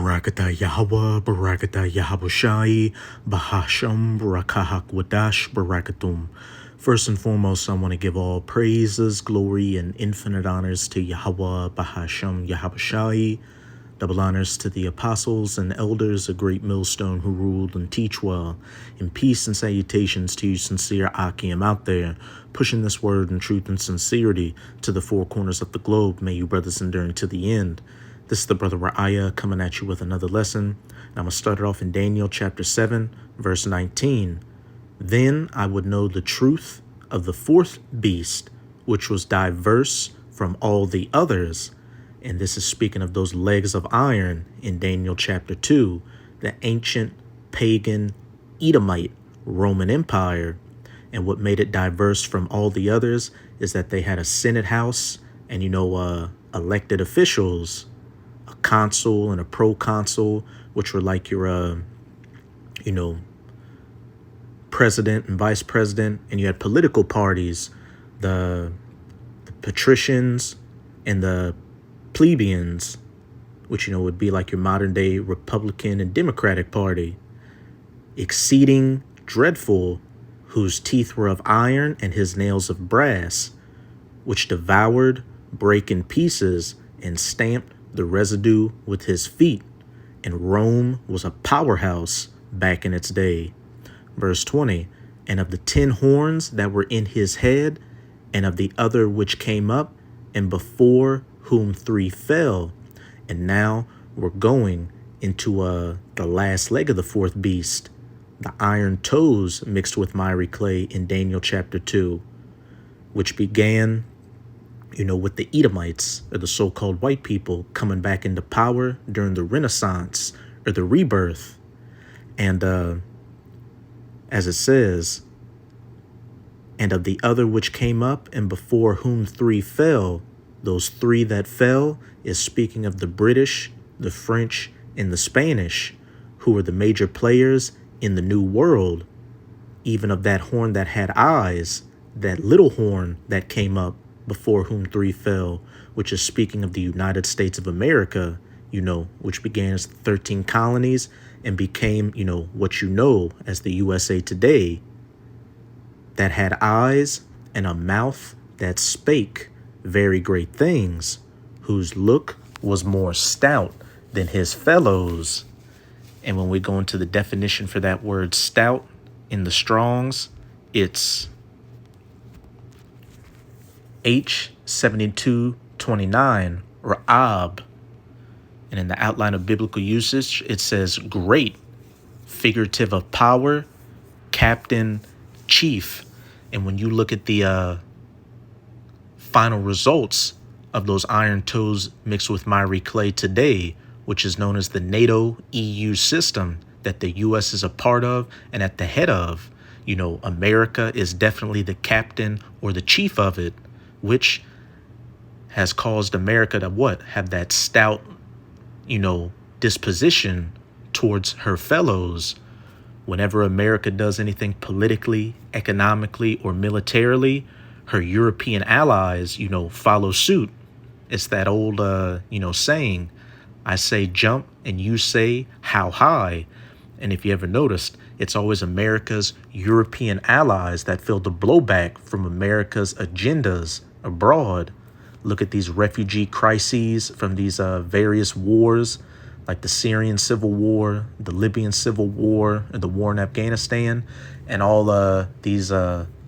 Barakata Yahweh, Barakata Yahabushai, Bahasham, Barakahak Wadash, Barakatum. First and foremost, I want to give all praises, glory, and infinite honors to Yahweh, Bahasham, Yahabushai. Double honors to the apostles and elders, a great millstone who ruled and teach well. In peace and salutations to you sincere Akim out there, pushing this word in truth and sincerity to the four corners of the globe. May you brothers endure to the end. This is the brother Ra'aya coming at you with another lesson. And I'm going to start it off in Daniel chapter 7, verse 19. Then I would know the truth of the fourth beast, which was diverse from all the others. And this is speaking of those legs of iron in Daniel chapter 2, the ancient pagan Edomite Roman Empire. And what made it diverse from all the others is that they had a Senate house and, elected officials, a consul and a proconsul, which were like your, president and vice president. And you had political parties, the patricians and the plebeians, which would be like your modern day Republican and Democratic Party. Exceeding dreadful, whose teeth were of iron and his nails of brass, which devoured, brake in pieces, and stamped the residue with his feet. And Rome was a powerhouse back in its day. Verse 20, and of the 10 horns that were in his head, and of the other which came up, and before whom 3 fell. And now we're going into the last leg of the fourth beast, the iron toes mixed with miry clay in Daniel chapter 2, which began, with the Edomites, or the so-called white people, coming back into power during the Renaissance, or the rebirth. And as it says, and of the other which came up, and before whom 3 fell. Those 3 that fell is speaking of the British, the French, and the Spanish, who were the major players in the New World. Even of that horn that had eyes, that little horn that came up, before whom 3 fell, which is speaking of the United States of America, which began as 13 colonies and became, what as the USA today, that had eyes and a mouth that spake very great things, whose look was more stout than his fellows. And when we go into the definition for that word stout in the Strongs, it's H7229, or Ab. And in the outline of biblical usage, it says great, figurative of power, captain, chief. And when you look at the final results of those iron toes mixed with miry clay today, which is known as the NATO EU system that the U.S. is a part of and at the head of, America is definitely the captain or the chief of it, which has caused America to have that stout, disposition towards her fellows. Whenever America does anything politically, economically, or militarily, her European allies, follow suit. It's that old, saying, I say jump and you say how high. And if you ever noticed, it's always America's European allies that feel the blowback from America's agendas abroad. Look at these refugee crises from these various wars, like the Syrian civil war, the Libyan civil war, and the war in Afghanistan, and all these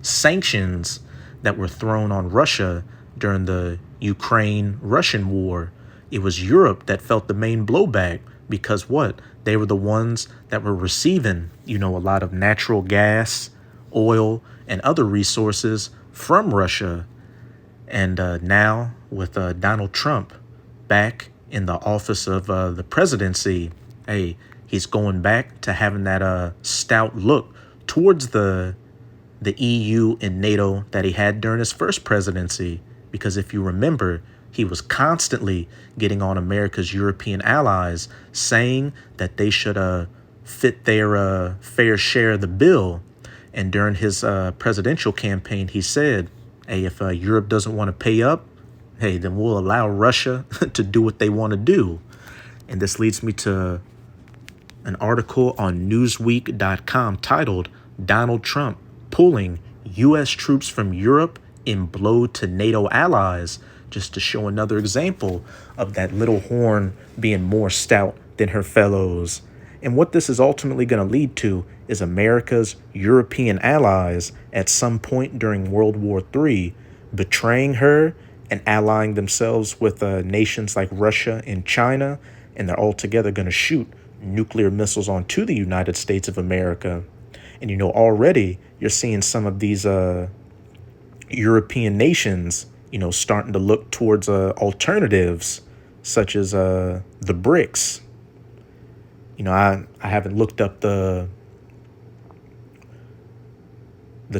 sanctions that were thrown on Russia during the Ukraine-Russian war. It was Europe that felt the main blowback because they were the ones that were receiving, a lot of natural gas, oil, and other resources from Russia. And now with Donald Trump back in the office of the presidency, he's going back to having that stout look towards the EU and NATO that he had during his first presidency. Because if you remember, he was constantly getting on America's European allies, saying that they should fit their fair share of the bill. And during his presidential campaign, he said, if Europe doesn't want to pay up, then we'll allow Russia to do what they want to do. And this leads me to an article on Newsweek.com titled Donald Trump Pulling U.S. Troops from Europe in Blow to NATO Allies, just to show another example of that little horn being more stout than her fellows. And what this is ultimately going to lead to is America's European allies at some point during World War III betraying her and allying themselves with nations like Russia and China, and they're all together going to shoot nuclear missiles onto the United States of America. And already you're seeing some of these European nations, starting to look towards alternatives such as the BRICS. I haven't looked up the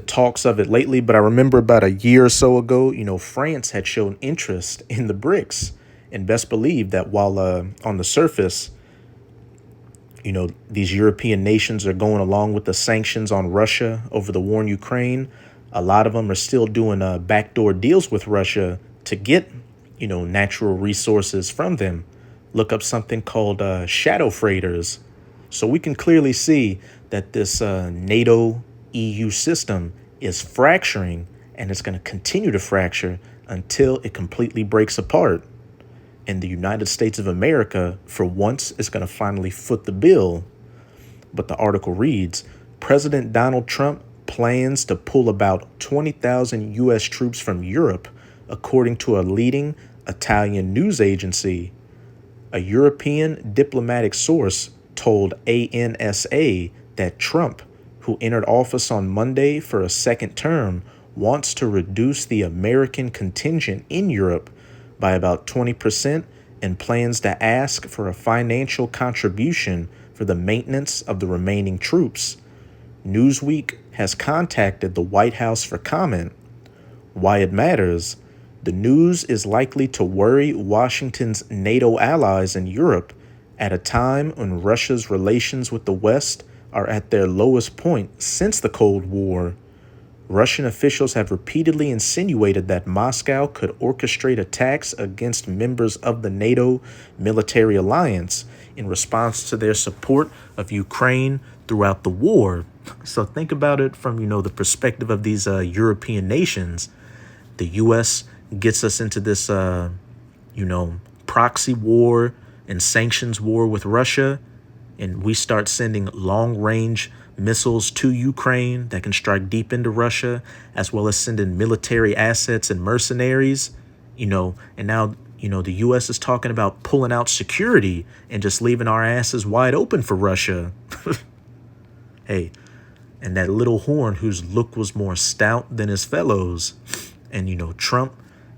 talks of it lately, but I remember about a year or so ago, France had shown interest in the BRICS, and best believe that while on the surface, these European nations are going along with the sanctions on Russia over the war in Ukraine. A lot of them are still doing backdoor deals with Russia to get, natural resources from them. Look up something called shadow freighters. So we can clearly see that this NATO EU system is fracturing, and it's going to continue to fracture until it completely breaks apart. And the United States of America, for once, is going to finally foot the bill. But the article reads, President Donald Trump plans to pull about 20,000 U.S. troops from Europe, according to a leading Italian news agency. A European diplomatic source told ANSA that Trump, who entered office on Monday for a second term, wants to reduce the American contingent in Europe by about 20% and plans to ask for a financial contribution for the maintenance of the remaining troops. Newsweek has contacted the White House for comment. Why it matters: the news is likely to worry Washington's NATO allies in Europe at a time when Russia's relations with the West are at their lowest point since the Cold War. Russian officials have repeatedly insinuated that Moscow could orchestrate attacks against members of the NATO military alliance in response to their support of Ukraine throughout the war. So think about it from, the perspective of these European nations. The U.S. gets us into this, proxy war and sanctions war with Russia, and we start sending long-range missiles to Ukraine that can strike deep into Russia, as well as sending military assets and mercenaries, and now, the U.S. is talking about pulling out security and just leaving our asses wide open for Russia. Hey, and that little horn whose look was more stout than his fellows. And, Trump,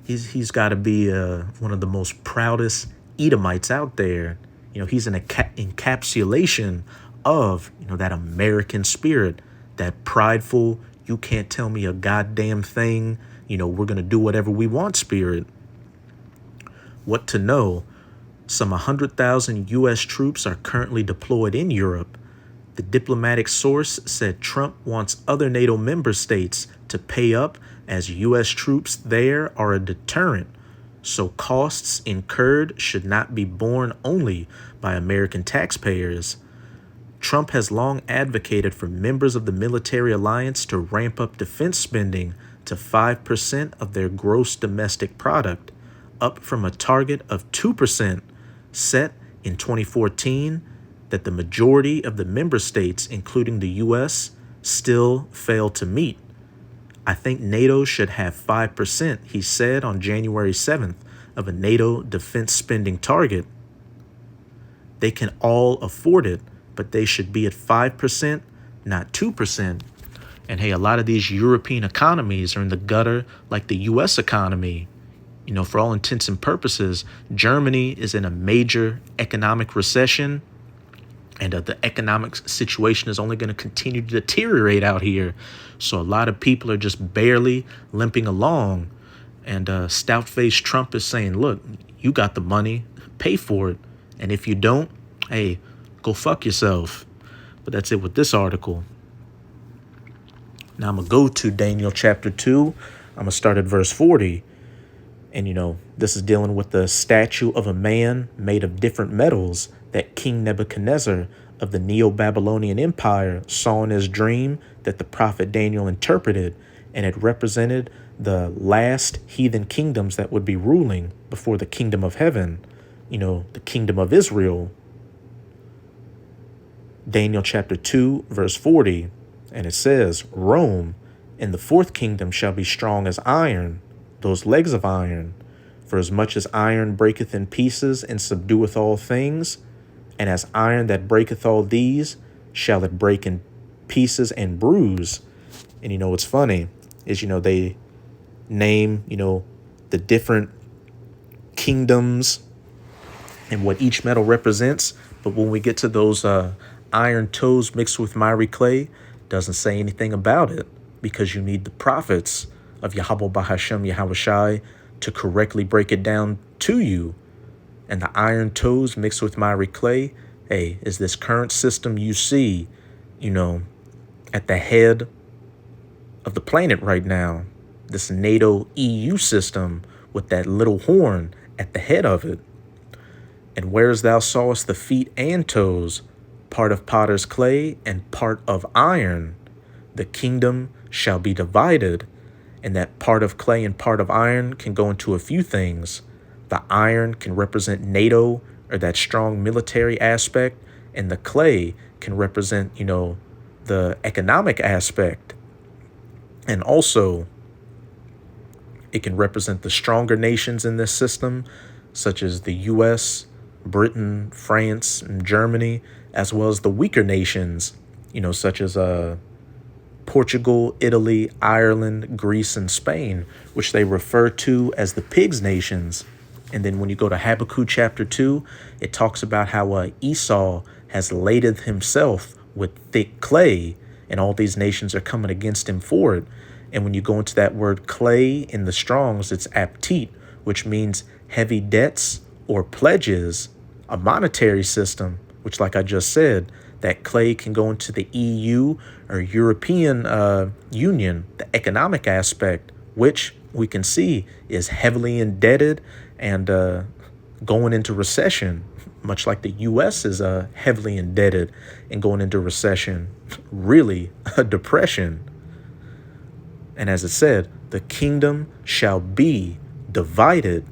he's got to be one of the most proudest Edomites out there. He's an encapsulation of, that American spirit, that prideful, you can't tell me a goddamn thing, we're going to do whatever we want spirit. What to know? Some 100,000 U.S. troops are currently deployed in Europe. The diplomatic source said Trump wants other NATO member states to pay up as U.S. troops there are a deterrent. So costs incurred should not be borne only by American taxpayers. Trump has long advocated for members of the military alliance to ramp up defense spending to 5% of their gross domestic product, up from a target of 2% set in 2014 that the majority of the member states, including the U.S., still fail to meet. I think NATO should have 5%, he said on January 7th, of a NATO defense spending target. They can all afford it, but they should be at 5%, not 2%. And hey, a lot of these European economies are in the gutter like the U.S. economy. For all intents and purposes, Germany is in a major economic recession, and the economic situation is only going to continue to deteriorate out here. So a lot of people are just barely limping along. And stout-faced Trump is saying, look, you got the money, pay for it. And if you don't, hey, go fuck yourself. But that's it with this article. Now I'm going to go to Daniel chapter 2. I'm going to start at verse 40. And, this is dealing with the statue of a man made of different metals that King Nebuchadnezzar of the Neo-Babylonian Empire saw in his dream that the prophet Daniel interpreted, and it represented the last heathen kingdoms that would be ruling before the kingdom of heaven, the kingdom of Israel. Daniel chapter 2, verse 40, and it says, Rome in the fourth kingdom shall be strong as iron, those legs of iron. For as much as iron breaketh in pieces and subdueth all things, and as iron that breaketh all these, shall it break in pieces and bruise. And what's funny is, they name, the different kingdoms and what each metal represents. But when we get to those iron toes mixed with miry clay, doesn't say anything about it, because you need the prophets of Yahweh Bahashem Yahweh Shai to correctly break it down to you. And the iron toes mixed with miry clay, is this current system you see, at the head of the planet right now, this NATO EU system with that little horn at the head of it. And whereas thou sawest the feet and toes, part of potter's clay and part of iron, the kingdom shall be divided. And that part of clay and part of iron can go into a few things. The iron can represent NATO, or that strong military aspect, and the clay can represent, the economic aspect. And also, it can represent the stronger nations in this system, such as the U.S., Britain, France, and Germany, as well as the weaker nations, such as Portugal, Italy, Ireland, Greece, and Spain, which they refer to as the pigs nations. And then when you go to Habakkuk chapter 2, it talks about how Esau has laded himself with thick clay, and all these nations are coming against him for it. And when you go into that word clay in the Strongs, it's aptit, which means heavy debts or pledges, a monetary system, which, like I just said, that clay can go into the EU or European Union, the economic aspect, which we can see is heavily indebted and going into recession, much like the U.S. is heavily indebted and going into recession, really a depression. And as it said, the kingdom shall be divided.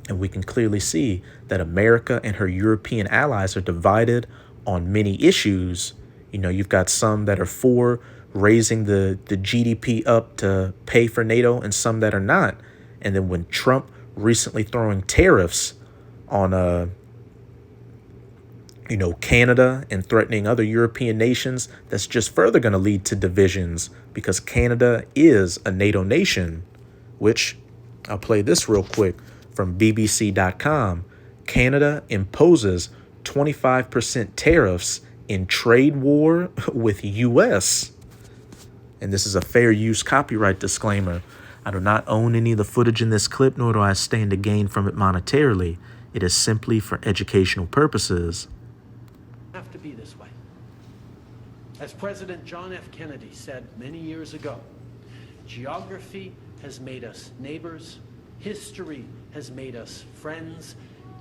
And we can clearly see that America and her European allies are divided on many issues. You've got some that are for raising the GDP up to pay for NATO and some that are not. And then when Trump recently throwing tariffs on, Canada and threatening other European nations, that's just further going to lead to divisions, because Canada is a NATO nation, which I'll play this real quick from BBC.com. Canada imposes 25% tariffs in trade war with U.S. And this is a fair use copyright disclaimer. I do not own any of the footage in this clip, nor do I stand to gain from it monetarily. It is simply for educational purposes. Have to be this way. As President John F. Kennedy said many years ago, geography has made us neighbors, history has made us friends,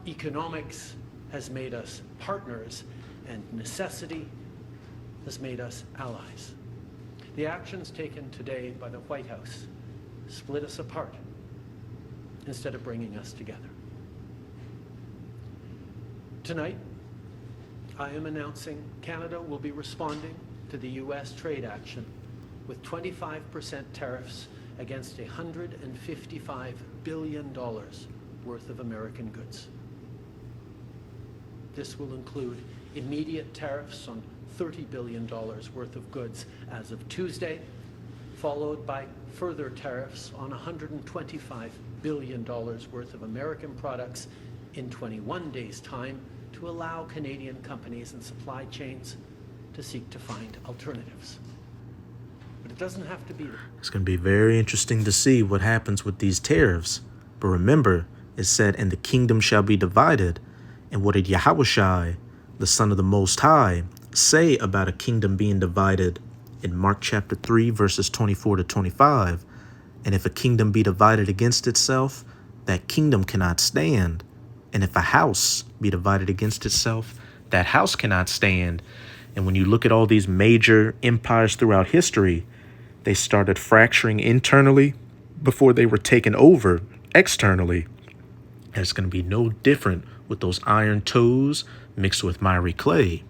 economics has made us partners, and necessity has made us allies. The actions taken today by the White House split us apart instead of bringing us together. Tonight, I am announcing Canada will be responding to the U.S. trade action with 25% tariffs against $155 billion worth of American goods. This will include immediate tariffs on $30 billion worth of goods as of Tuesday, followed by further tariffs on $125 billion worth of American products in 21 days' time, to allow Canadian companies and supply chains to seek to find alternatives. But it doesn't have to be there. It's going to be very interesting to see what happens with these tariffs. But remember, it said, and the kingdom shall be divided. And what did Yahushai, the Son of the Most High, say about a kingdom being divided in Mark chapter 3, verses 24 to 25? And if a kingdom be divided against itself, that kingdom cannot stand. And if a house be divided against itself, that house cannot stand. And when you look at all these major empires throughout history, they started fracturing internally before they were taken over externally. And it's going to be no different with those iron toes mixed with miry clay.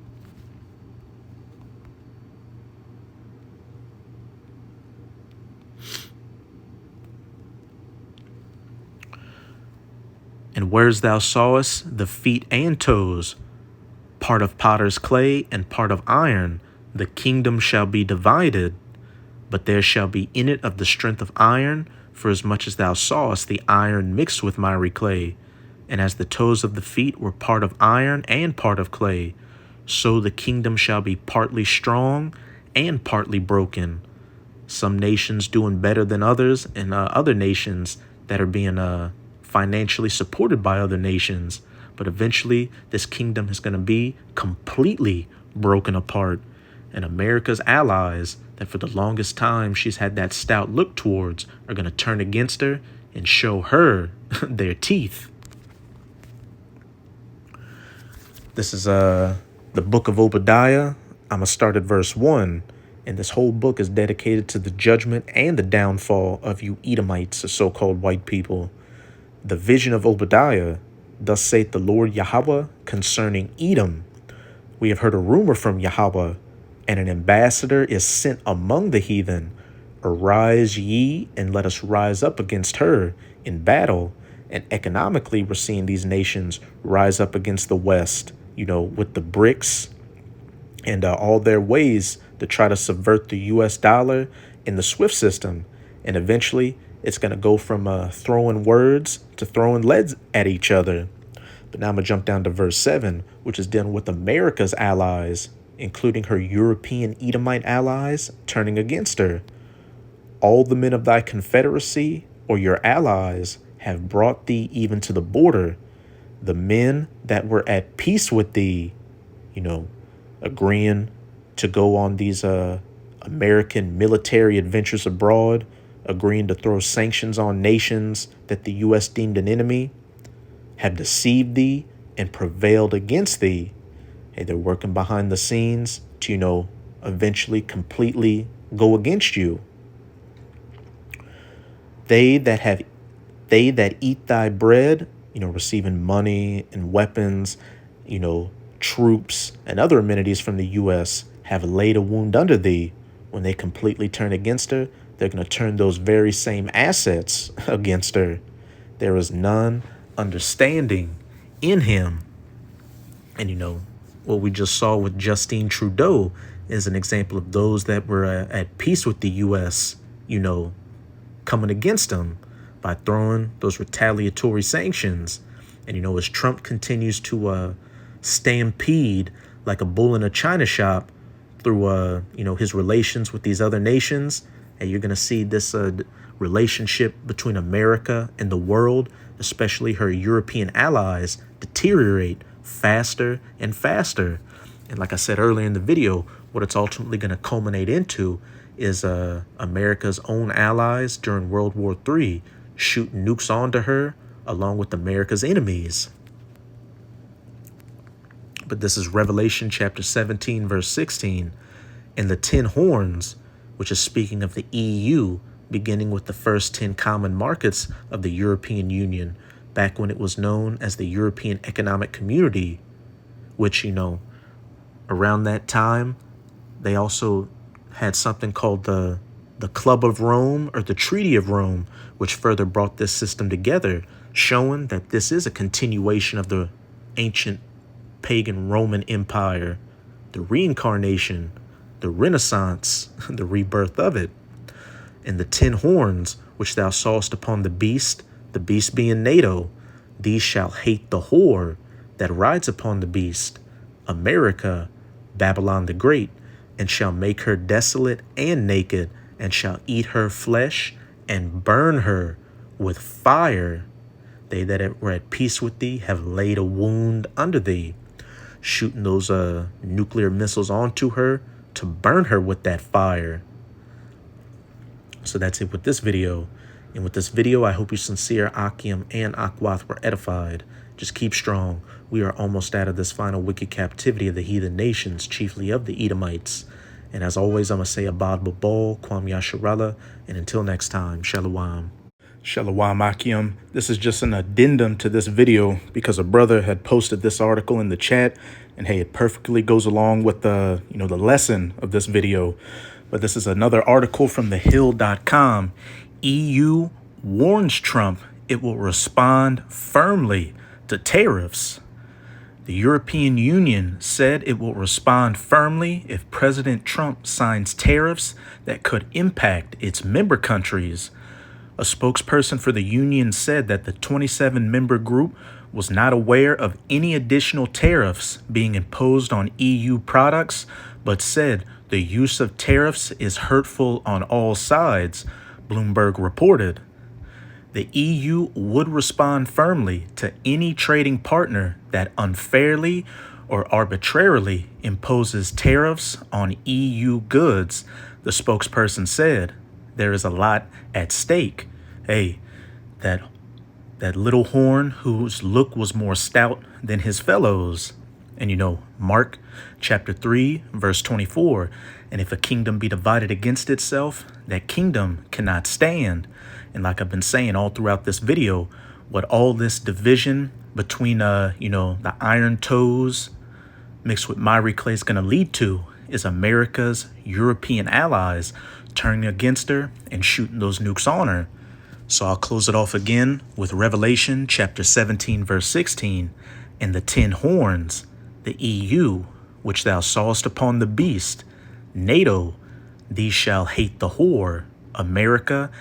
And whereas thou sawest the feet and toes, part of potter's clay and part of iron, the kingdom shall be divided, but there shall be in it of the strength of iron, for as much as thou sawest the iron mixed with miry clay. And as the toes of the feet were part of iron and part of clay, so the kingdom shall be partly strong and partly broken. Some nations doing better than others, and other nations that are being financially supported by other nations. But eventually, this kingdom is going to be completely broken apart. And America's allies, that for the longest time she's had that stout look towards, are going to turn against her and show her their teeth. This is the book of Obadiah. I'm going to start at verse 1. And this whole book is dedicated to the judgment and the downfall of you Edomites, the so-called white people. The vision of Obadiah, thus saith the Lord Yahweh concerning Edom. We have heard a rumor from Yahweh, and an ambassador is sent among the heathen. Arise ye, and let us rise up against her in battle. And economically, we're seeing these nations rise up against the West, with the BRICS and all their ways to try to subvert the US dollar in the SWIFT system. And eventually, it's going to go from throwing words to throwing leads at each other. But now I'm going to jump down to verse 7, which is dealing with America's allies, including her European Edomite allies, turning against her. All the men of thy confederacy, or your allies, have brought thee even to the border. The men that were at peace with thee, agreeing to go on these American military adventures abroad, agreeing to throw sanctions on nations that the U.S. deemed an enemy, have deceived thee and prevailed against thee. Hey, they're working behind the scenes to, eventually completely go against you. They that eat thy bread, receiving money and weapons, troops and other amenities from the U.S., have laid a wound under thee. When they completely turn against her, they're going to turn those very same assets against her. There is none understanding in him. And, what we just saw with Justin Trudeau is an example of those that were at peace with the U.S., coming against them by throwing those retaliatory sanctions. And, as Trump continues to stampede like a bull in a china shop through, his relations with these other nations, and you're going to see this relationship between America and the world, especially her European allies, deteriorate faster and faster. And like I said earlier in the video, what it's ultimately going to culminate into is America's own allies during World War III shooting nukes onto her along with America's enemies. But this is Revelation chapter 17, verse 16. And the 10 horns, which is speaking of the EU, beginning with the first 10 common markets of the European Union, back when it was known as the European Economic Community, which, around that time, they also had something called the Club of Rome or the Treaty of Rome, which further brought this system together, showing that this is a continuation of the ancient pagan Roman Empire, the reincarnation, the Renaissance, the rebirth of it. And the 10 horns which thou sawest upon the beast being NATO, these shall hate the whore that rides upon the beast, America, Babylon the Great, and shall make her desolate and naked, and shall eat her flesh and burn her with fire. They that were at peace with thee have laid a wound under thee, shooting those nuclear missiles onto her to burn her with that fire. So that's it with this video. And with this video, I hope you sincere Akim and Akwath were edified. Just keep strong. We are almost out of this final wicked captivity of the heathen nations, chiefly of the Edomites. And as always, I'm going to say Abad Babal, Kwam Yasharallah, and until next time, Shalom. Shalom Akim. This is just an addendum to this video because a brother had posted this article in the chat, and hey, it perfectly goes along with the lesson of this video. But this is another article from thehill.com. EU warns Trump it will respond firmly to tariffs. The European Union said it will respond firmly if President Trump signs tariffs that could impact its member countries. A spokesperson for the union said that the 27-member group was not aware of any additional tariffs being imposed on EU products, but said the use of tariffs is hurtful on all sides, Bloomberg reported. The EU would respond firmly to any trading partner that unfairly or arbitrarily imposes tariffs on EU goods, the spokesperson said. There is a lot at stake. Hey, that little horn whose look was more stout than his fellows. And Mark chapter 3, verse 24. And if a kingdom be divided against itself, that kingdom cannot stand. And like I've been saying all throughout this video, what all this division between, the iron toes mixed with miry clay is going to lead to is America's European allies turning against her and shooting those nukes on her. So I'll close it off again with Revelation chapter 17, verse 16. And the 10 horns, the EU, which thou sawest upon the beast, NATO, these shall hate the whore, America,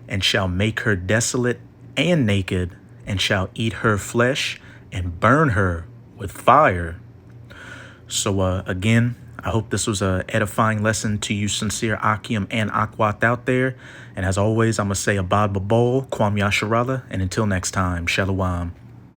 and shall make her desolate and naked, and shall eat her flesh and burn her with fire. So again, I hope this was a edifying lesson to you sincere Akim and Akwath out there. And as always, I'm going to say Abad Babal, Kwam Yasharallah, and until next time, Shalom.